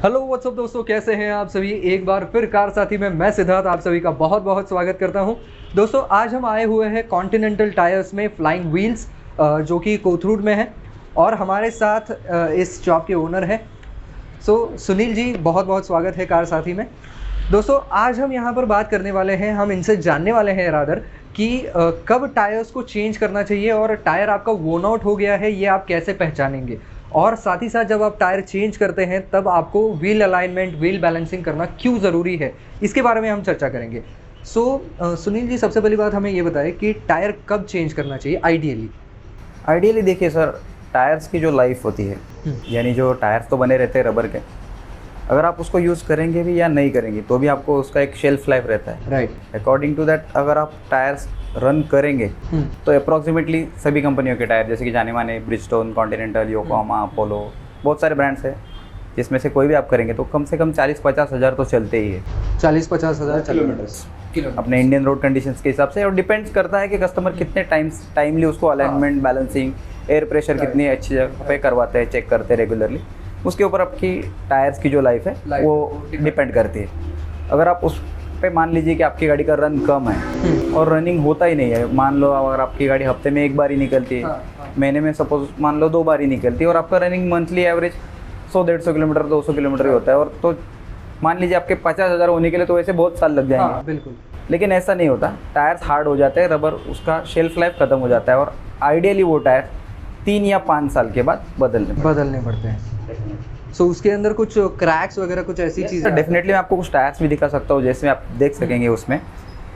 Hello what's up दोस्तों, कैसे हैं आप सभी। एक बार फिर कार साथी में मैं सिद्धार्थ आप सभी का बहुत बहुत स्वागत करता हूं। दोस्तों आज हम आए हुए हैं कॉन्टिनेंटल टायर्स में फ्लाइंग व्हील्स, जो कि कोथरूड में है और हमारे साथ इस शॉप के ओनर हैं। सुनील जी, बहुत बहुत स्वागत है कार साथी में। दोस्तों आज हम यहाँ पर बात करने वाले हैं, हम इनसे जानने वाले हैं रादर कि कब टायर्स को चेंज करना चाहिए और टायर आपका वोन आउट हो गया है ये आप कैसे पहचानेंगे, और साथ ही साथ जब आप टायर चेंज करते हैं तब आपको व्हील अलाइनमेंट, व्हील बैलेंसिंग करना क्यों ज़रूरी है, इसके बारे में हम चर्चा करेंगे। सुनील जी, सबसे पहली बात हमें ये बताएं कि टायर कब चेंज करना चाहिए आइडियली। देखिए सर, टायर्स की जो लाइफ होती है, यानी जो टायर्स तो बने रहते हैं रबर के, अगर आप उसको यूज़ करेंगे भी या नहीं करेंगे तो भी आपको उसका एक शेल्फ लाइफ रहता है। राइट। अकॉर्डिंग टू दैट अगर आप टायर्स रन करेंगे तो अप्रॉक्सीमेटली सभी कंपनियों के टायर, जैसे कि जाने माने ब्रिजस्टोन, कॉन्टिनेंटल, योकोहामा, अपोलो, बहुत सारे ब्रांड्स हैं, जिसमें से कोई भी आप करेंगे तो कम से कम 40-50 हज़ार तो चलते ही है। 40-50 हज़ार किलोमीटर अपने इंडियन रोड कंडीशंस के हिसाब से, और डिपेंड्स करता है कि कस्टमर कितने टाइमली उसको अलाइनमेंट, बैलेंसिंग, एयर प्रेशर कितनी अच्छी जगह पे करवाते हैं, चेक करते हैं रेगुलरली, उसके ऊपर आपकी टायर्स की जो लाइफ है वो डिपेंड करती है। अगर आप उस पे मान लीजिए कि आपकी गाड़ी का रन कम है और रनिंग होता ही नहीं है, मान लो अगर आपकी गाड़ी हफ्ते में एक बार ही निकलती है, महीने में सपोज मान लो 2 बार ही निकलती है, और आपका running monthly average 100-150 kilometre, 200 kilometre ही होता है, और तो मान लीजिए आपके 50 हज़ार होने के लिए तो वैसे बहुत साल लग जाएंगे। बिल्कुल। लेकिन ऐसा नहीं होता, टायर्स हार्ड हो जाते हैं, रबर उसका शेल्फ लाइफ खत्म हो जाता है, और आइडियली वो टायर 3 या 5 साल के बाद बदलने पड़ते हैं। उसके अंदर कुछ क्रैक्स वगैरह कुछ ऐसी चीज़ें? डेफिनेटली मैं आपको कुछ टायर्स भी दिखा सकता हूँ, जैसे आप देख सकेंगे उसमें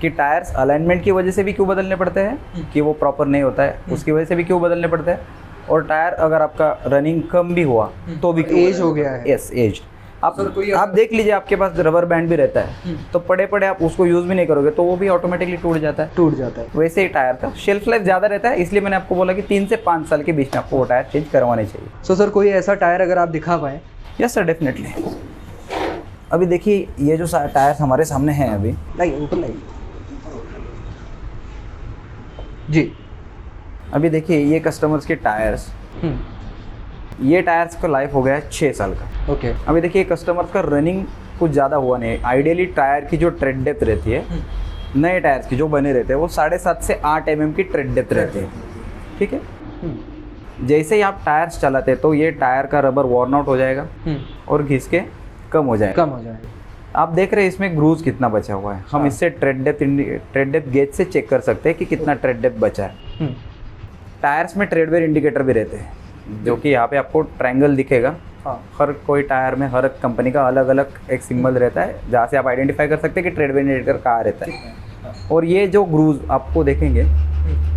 कि टायर्स अलाइनमेंट की वजह से भी क्यों बदलने पड़ते हैं, कि वो प्रॉपर नहीं होता है उसकी वजह से भी क्यों बदलने पड़ते हैं, और टायर अगर आपका रनिंग कम भी हुआ तो भी एज हो गया है। Yes, age. आप देख लीजिए, आपके पास रबर बैंड भी रहता है तो पड़े पड़े आप उसको यूज़ भी नहीं करोगे तो वो भी ऑटोमेटिकली टूट जाता है। वैसे ही टायर का शेल्फ लाइफ ज़्यादा रहता है, इसलिए मैंने आपको बोला कि 3 से 5 साल के बीच में आपको वो टायर चेंज करवाने चाहिए। सर कोई ऐसा टायर अगर आप दिखा पाएँ? Yes sir, definitely. अभी देखिए ये जो टायर्स हमारे सामने हैं, अभी जी, अभी देखिए ये कस्टमर्स के टायर्स, ये टायर्स का लाइफ हो गया है 6 साल का। ओके। अभी देखिए कस्टमर्स का रनिंग कुछ ज़्यादा हुआ नहीं। आइडियली टायर की जो ट्रेड डेप्थ रहती है, नए टायर्स की जो बने रहते हैं, वो 7.5 से 8 mm की ट्रेड डेप्थ रहती है। ठीक है। जैसे ही आप टायर्स चलाते हैं तो ये टायर का रबर वॉर्न आउट हो जाएगा और घिस के कम हो जाएगा। आप देख रहे हैं इसमें ग्रूज कितना बचा हुआ है। हम इससे ट्रेड डेप्थ गेज से चेक कर सकते हैं कि कितना ट्रेड डेप्थ बचा है। टायर्स में ट्रेड वेयर इंडिकेटर भी रहते हैं, जो कि यहाँ पे आपको ट्रायंगल दिखेगा। हर कोई टायर में हर कंपनी का अलग अलग एक सिंबल रहता है, जहाँ से आप आइडेंटिफाई कर सकते हैं कि ट्रेड वेयर इंडिकेटर कहाँ रहता है। और ये जो ग्रूज आपको देखेंगे,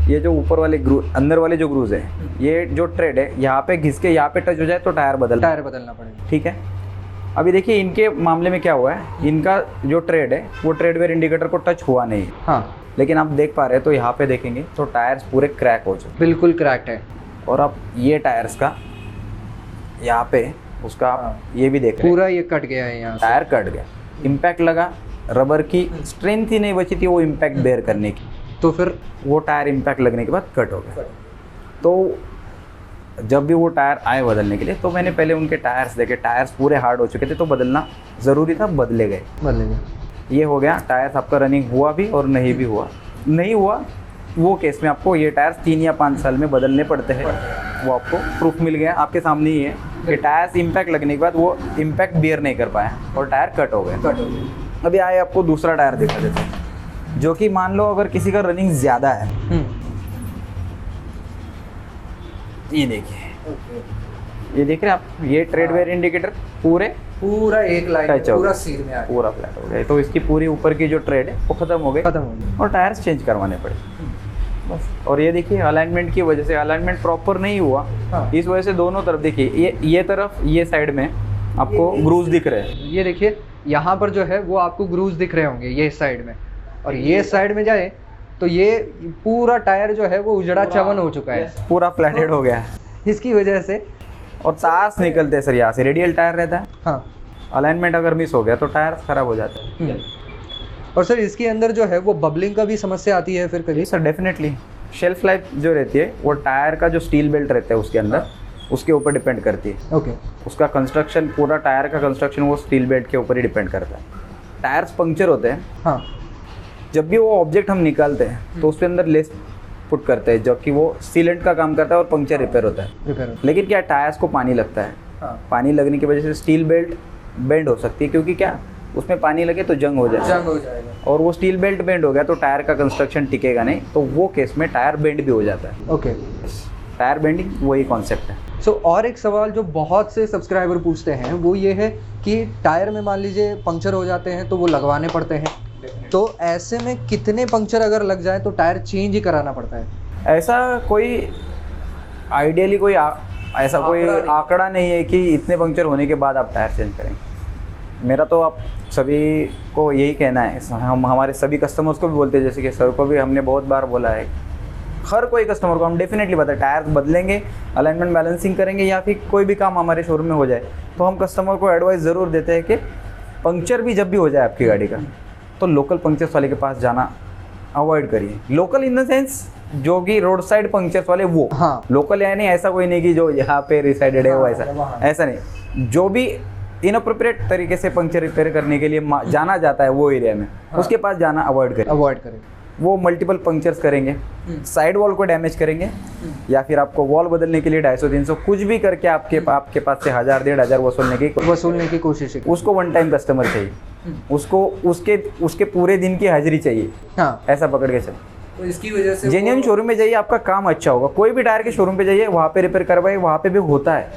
ये जो ऊपर वाले ग्रूज, अंदर वाले जो ग्रूज है, ये जो ट्रेड है यहाँ पे घिस के यहाँ पे टच हो जाए तो टायर बदलना पड़ेगा। ठीक है। अभी देखिए इनके मामले में क्या हुआ है, इनका जो ट्रेड है वो ट्रेड वेयर इंडिकेटर को टच हुआ नहीं है। लेकिन आप देख पा रहे हैं तो यहाँ पे देखेंगे तो टायर्स पूरे क्रैक हो चुके, बिल्कुल क्रैक्ड है। और आप ये टायर्स का यहाँ पे उसका ये भी देख रहे हैं, पूरा ये कट गया है, यहाँ टायर कट गया, इम्पैक्ट लगा, रबर की स्ट्रेंथ ही नहीं बची थी वो इम्पैक्ट बेयर करने की, तो फिर वो टायर इम्पैक्ट लगने के बाद कट हो गया। तो जब भी वो टायर आए बदलने के लिए तो मैंने पहले उनके टायर्स देखे, टायर्स पूरे हार्ड हो चुके थे तो बदलना ज़रूरी था, बदले गए। ये हो गया, टायर्स आपका रनिंग हुआ भी और नहीं भी हुआ। नहीं हुआ वो केस में आपको ये टायर्स 3 या 5 साल में बदलने पड़ते हैं। वो आपको प्रूफ मिल गया, आपके सामने ही है कि टायर्स इम्पैक्ट लगने के बाद वो इम्पैक्ट बियर नहीं कर पाया और टायर कट हो गए। अभी आए आपको दूसरा टायर दिखा देते हैं, जो कि मान लो अगर किसी का रनिंग ज़्यादा है, ये देखिए, ये देख रहे हैं आप, ये ट्रेड वेयर इंडिकेटर पूरा एक लाइन पूरा सीध में आ गया, पूरा फ्लैट हो गया। तो इसकी पूरी ऊपर की जो ट्रेड है वो खत्म हो गई और टायर्स चेंज करवाने पड़े बस। और ये देखिए अलाइनमेंट की वजह से अलाइनमेंट प्रॉपर नहीं हुआ, इस वजह से दोनों तरफ देखिए, ये तरफ, ये साइड में आपको ग्रूज दिख रहे हैं। ये देखिए यहाँ पर जो है वो आपको ग्रूज दिख रहे होंगे ये साइड में, और ये साइड में जाए तो ये पूरा टायर जो है वो उजड़ा चमन हो चुका है, पूरा फ्लैटेड हो गया है इसकी वजह से। और तार निकलते हैं सर, यहाँ से रेडियल टायर रहता है। अलाइनमेंट अगर मिस हो गया तो टायर खराब हो जाता है। और सर इसके अंदर जो है वो बबलिंग का भी समस्या आती है फिर कभी? सर डेफिनेटली, शेल्फ लाइफ जो रहती है वो टायर का जो स्टील बेल्ट रहता है उसके अंदर उसके ऊपर डिपेंड करती है। ओके। उसका कंस्ट्रक्शन, पूरा टायर का कंस्ट्रक्शन वो स्टील बेल्ट के ऊपर ही डिपेंड करता है। टायर्स पंक्चर होते हैं, हाँ, जब भी वो ऑब्जेक्ट हम निकालते हैं तो उसके अंदर लेस पुट करते हैं, जो कि वो सीलेंट का काम करता है और पंक्चर रिपेयर होता है। लेकिन क्या, टायर्स को पानी लगता है। हाँ। पानी लगने की वजह से स्टील बेल्ट बेंड हो सकती है, क्योंकि क्या, उसमें पानी लगे तो जंग हो जाएगा, और वो स्टील बेल्ट बेंड हो गया तो टायर का कंस्ट्रक्शन टिकेगा नहीं, तो वो केस में टायर बेंड भी हो जाता है। ओके। टायर बेंडिंग वही कॉन्सेप्ट है। और एक सवाल जो बहुत से सब्सक्राइबर पूछते हैं वो ये है कि टायर में मान लीजिए पंक्चर हो जाते हैं तो वो लगवाने पड़ते हैं, तो ऐसे में कितने पंक्चर अगर लग जाए तो टायर चेंज ही कराना पड़ता है? ऐसा कोई आइडियली कोई ऐसा कोई आंकड़ा नहीं है कि इतने पंक्चर होने के बाद आप टायर चेंज करेंगे। मेरा तो आप सभी को यही कहना है, हम हमारे सभी कस्टमर्स को भी बोलते हैं, जैसे कि सर को भी हमने बहुत बार बोला है, हर कोई कस्टमर को हम डेफिनेटली बताएं, टायर बदलेंगे, अलाइनमेंट बैलेंसिंग करेंगे या फिर कोई भी काम हमारे शोरूम में हो जाए तो हम कस्टमर को एडवाइस ज़रूर देते हैं कि पंक्चर भी जब भी हो जाए आपकी गाड़ी का तो लोकल पंक्चर्स वाले के पास जाना अवॉइड करिए। लोकल इन द सेंस जो कि रोड साइड पंक्चर्स वाले, वो हाँ। लोकल यानी ऐसा कोई नहीं कि जो यहाँ पे रिसाइडेड है वो ऐसा नहीं, जो भी इनअप्रोप्रिएट तरीके से पंक्चर रिपेयर करने के लिए जाना जाता है वो एरिया में, उसके पास जाना अवॉइड करें। वो मल्टीपल पंक्चर्स करेंगे, साइड वॉल को डैमेज करेंगे, या फिर आपको वॉल बदलने के लिए 250-300 कुछ भी करके आपके पास से 1000-1500 वसूलने की कोशिश है। उसको वन टाइम कस्टमर चाहिए, उसको उसके पूरे दिन की हाजिरी चाहिए। हाँ। ऐसा पकड़ के चल, तो इसकी वजह से जेन्युइन शोरूम में जाइए, आपका काम अच्छा होगा। कोई भी टायर के शोरूम पे जाइए, वहाँ पे रिपेयर करवाइए, वहाँ पे भी होता है,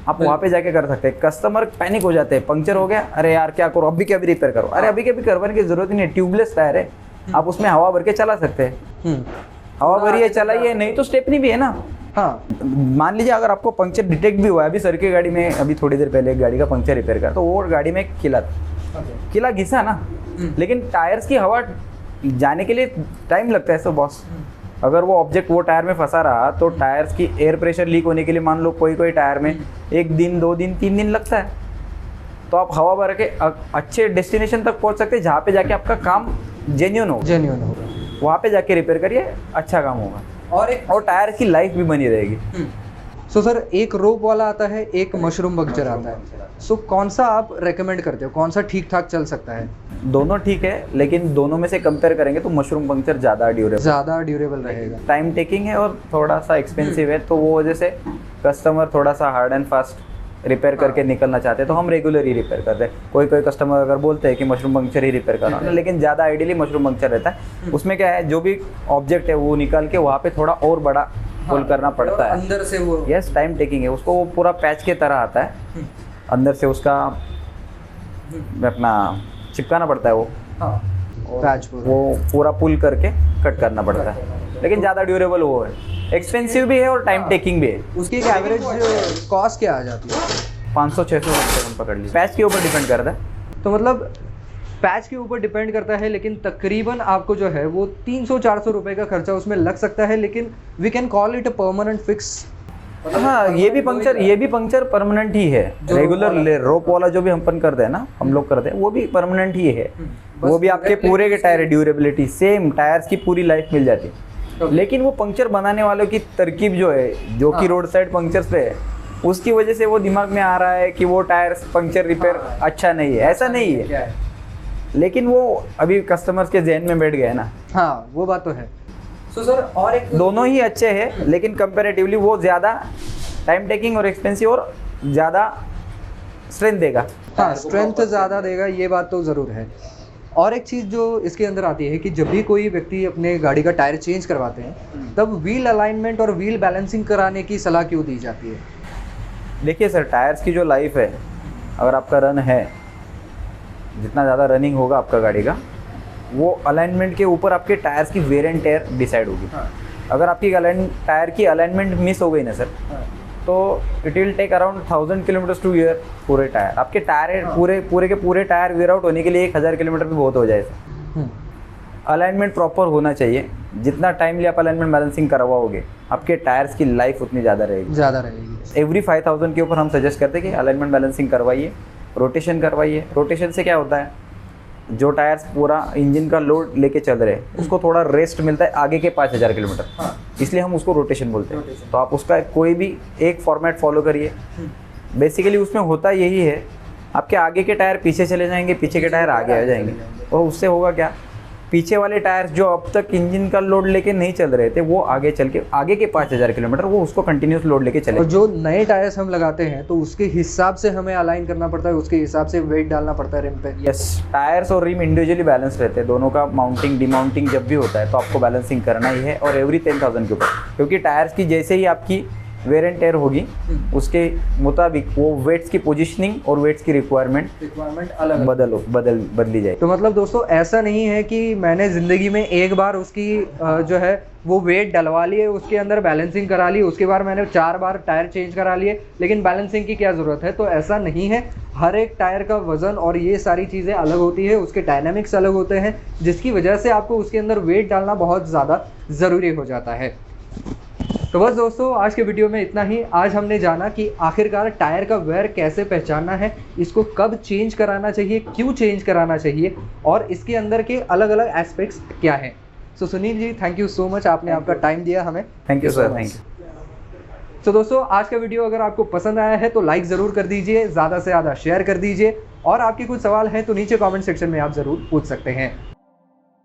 आप वहाँ पे जाके कर सकते हैं। कस्टमर पैनिक हो जाते हैं, पंक्चर हो गया, अरे यार क्या करो, अभी क्या भी रिपेयर करो। अरे अभी क्या भी करवाने की जरूरत नहीं है, ट्यूबलेस टायर है, आप उसमें हवा भर के चला सकते हैं। हवा भरिए चलाइए, नहीं तो स्टेपनी भी है ना। हाँ, मान लीजिए अगर आपको पंक्चर डिटेक्ट भी हुआ है, अभी सर की गाड़ी में अभी थोड़ी देर पहले एक गाड़ी का पंक्चर रिपेयर कर, तो वो गाड़ी में किला घिसा ना, लेकिन टायर्स की हवा जाने के लिए टाइम लगता है। सो बॉस, अगर वो ऑब्जेक्ट वो टायर में फंसा रहा तो टायर्स की एयर प्रेशर लीक होने के लिए मान लो कोई टायर में 1 दिन 2 दिन 3 दिन लगता है, तो आप हवा भर के अच्छे डेस्टिनेशन तक पहुंच सकते हैं, जहाँ पे जाके आपका काम जेन्युइन होगा। वहाँ पे जाके रिपेयर करिए, अच्छा काम होगा और टायर की लाइफ भी बनी रहेगी। सो सर, एक रोप वाला आता है, एक मशरूम पंक्चर आता है, सो कौन सा आप रेकमेंड करते हो, कौन सा ठीक ठाक चल सकता है? दोनों ठीक है, लेकिन दोनों में से कंपेयर करेंगे तो मशरूम पंक्चर ज़्यादा ड्यूरेबल रहेगा। टाइम टेकिंग है और थोड़ा सा एक्सपेंसिव है, तो वो वजह से कस्टमर थोड़ा सा हार्ड एंड फास्ट रिपेयर करके निकलना चाहते हैं, तो हम रेगुलर ही रिपेयर करते हैं। कोई कस्टमर अगर बोलते हैं कि मशरूम पंक्चर ही रिपेयर करना है, लेकिन ज़्यादा आइडियली मशरूम पंक्चर रहता है। उसमें क्या है, जो भी ऑब्जेक्ट है वो निकाल के वहाँ पे थोड़ा और बड़ा होल करना पड़ता है अंदर से, वो यस टाइम टेकिंग है। उसको वो पूरा पैच के तरह आता है, अंदर से उसका अपना चिपकाना पड़ता है वो पैच, वो पूरा पुल करके कट करना पड़ता है, लेकिन ज़्यादा ड्यूरेबल वो है, एक्सपेंसिव भी है और टाइम टेकिंग भी है। उसकी एक एवरेज कॉस्ट क्या आ जाती है? 500-600 रुपये हम पकड़ लीजिए, पैच के ऊपर डिपेंड करता है। तो मतलब पैच के ऊपर डिपेंड करता है, लेकिन तकरीबन आपको जो है वो 300-400 रुपये का खर्चा उसमें लग सकता है, लेकिन we can call it a permanent fix. हाँ, ये भी पंक्चर परमानेंट ही है। रेगुलर रोप वाला जो भी हम करते हैं ना, हम लोग करते हैं, वो भी परमानेंट ही है। वो भी आपके पूरे के टायर ड्यूरेबिलिटी सेम, टायर्स की पूरी लाइफ मिल जाती है। लेकिन वो पंक्चर बनाने वालों की तरकीब जो है, जो कि रोड साइड पंक्चर्स पे है, उसकी वजह से वो दिमाग में आ रहा है कि वो टायर पंक्चर रिपेयर अच्छा नहीं है। ऐसा नहीं है, लेकिन वो अभी कस्टमर्स के जहन में बैठ गया है ना। हाँ, वो बात तो है। सो सर, और एक दोनों ही अच्छे हैं, लेकिन कंपैरेटिवली वो ज़्यादा टाइम टेकिंग और एक्सपेंसिव और ज़्यादा स्ट्रेंथ देगा। हाँ, स्ट्रेंथ ज़्यादा देगा, ये बात तो ज़रूर है। और एक चीज़ जो इसके अंदर आती है कि जब भी कोई व्यक्ति अपने गाड़ी का टायर चेंज करवाते हैं, तब व्हील अलाइनमेंट और व्हील बैलेंसिंग कराने की सलाह क्यों दी जाती है? देखिए सर, टायर्स की जो लाइफ है, अगर आपका रन है, जितना ज़्यादा रनिंग होगा आपका गाड़ी का, वो अलाइनमेंट के ऊपर आपके टायर्स की वेयर एंड टेयर डिसाइड होगी। अगर आपकी टायर की अलाइनमेंट मिस हो गई ना सर, तो it will take around 1000 kilometres to year पूरे टायर। आपके टायर पूरे के पूरे टायर वेयर आउट होने के लिए 1000 किलोमीटर भी बहुत हो जाए सर। अलाइनमेंट प्रॉपर होना चाहिए। जितना टाइम लिए आप अलाइनमेंट बैलेंसिंग करवाओगे, आपके टायर्स की लाइफ उतनी ज़्यादा रहेगी। एवरी 5000 के ऊपर हम सजेस्ट करते हैं कि अलाइनमेंट बैलेंसिंग करवाइए, रोटेशन करवाइए। रोटेशन से क्या होता है, जो टायर्स पूरा इंजन का लोड लेके चल रहे हैं, उसको थोड़ा रेस्ट मिलता है आगे के 5000 किलोमीटर। इसलिए हम उसको रोटेशन बोलते हैं। तो आप उसका कोई भी एक फॉर्मेट फॉलो करिए। बेसिकली उसमें होता यही है, आपके आगे के टायर पीछे चले जाएंगे, पीछे के टायर आगे आ जाएंगे, और उससे होगा क्या, पीछे वाले टायर जो अब तक इंजन का लोड लेके नहीं चल रहे थे, वो आगे चल के आगे के 5000 किलोमीटर वो उसको कंटिन्यूस लोड लेके चले। और जो नए टायर्स हम लगाते हैं तो उसके हिसाब से हमें अलाइन करना पड़ता है, उसके हिसाब से वेट डालना पड़ता है रिम पे। यस, टायर्स और रिम इंडिविजुअली बैलेंस रहते हैं, दोनों का माउंटिंग डिमाउंटिंग जब भी होता है तो आपको बैलेंसिंग करना ही है, और एवरी 10,000 के ऊपर, क्योंकि टायर्स की जैसे ही आपकी वेयर एंड टेयर होगी उसके मुताबिक वो वेट्स की पोजीशनिंग और वेट्स की रिक्वायरमेंट अलग बदली जाए। तो मतलब दोस्तों ऐसा नहीं है कि मैंने ज़िंदगी में एक बार उसकी जो है वो वेट डलवा लिए, उसके अंदर बैलेंसिंग करा ली, उसके बाद मैंने 4 बार टायर चेंज करा लिए, लेकिन बैलेंसिंग की क्या ज़रूरत है। तो ऐसा नहीं है, हर एक टायर का वज़न और ये सारी चीज़ें अलग होती है, उसके डायनामिक्स अलग होते हैं, जिसकी वजह से आपको उसके अंदर वेट डालना बहुत ज़्यादा ज़रूरी हो जाता है। तो बस दोस्तों आज के वीडियो में इतना ही। आज हमने जाना कि आखिरकार टायर का वेयर कैसे पहचानना है, इसको कब चेंज कराना चाहिए, क्यों चेंज कराना चाहिए, और इसके अंदर के अलग अलग एस्पेक्ट्स क्या हैं। सो Sunil ji, thank you so much, आपने आपका टाइम दिया हमें। Thank you sir, thank you. तो दोस्तों आज का वीडियो अगर आपको पसंद आया है तो लाइक ज़रूर कर दीजिए, ज़्यादा से ज़्यादा शेयर कर दीजिए, और आपके कुछ सवाल हैं तो नीचे कमेंट सेक्शन में आप ज़रूर पूछ सकते हैं।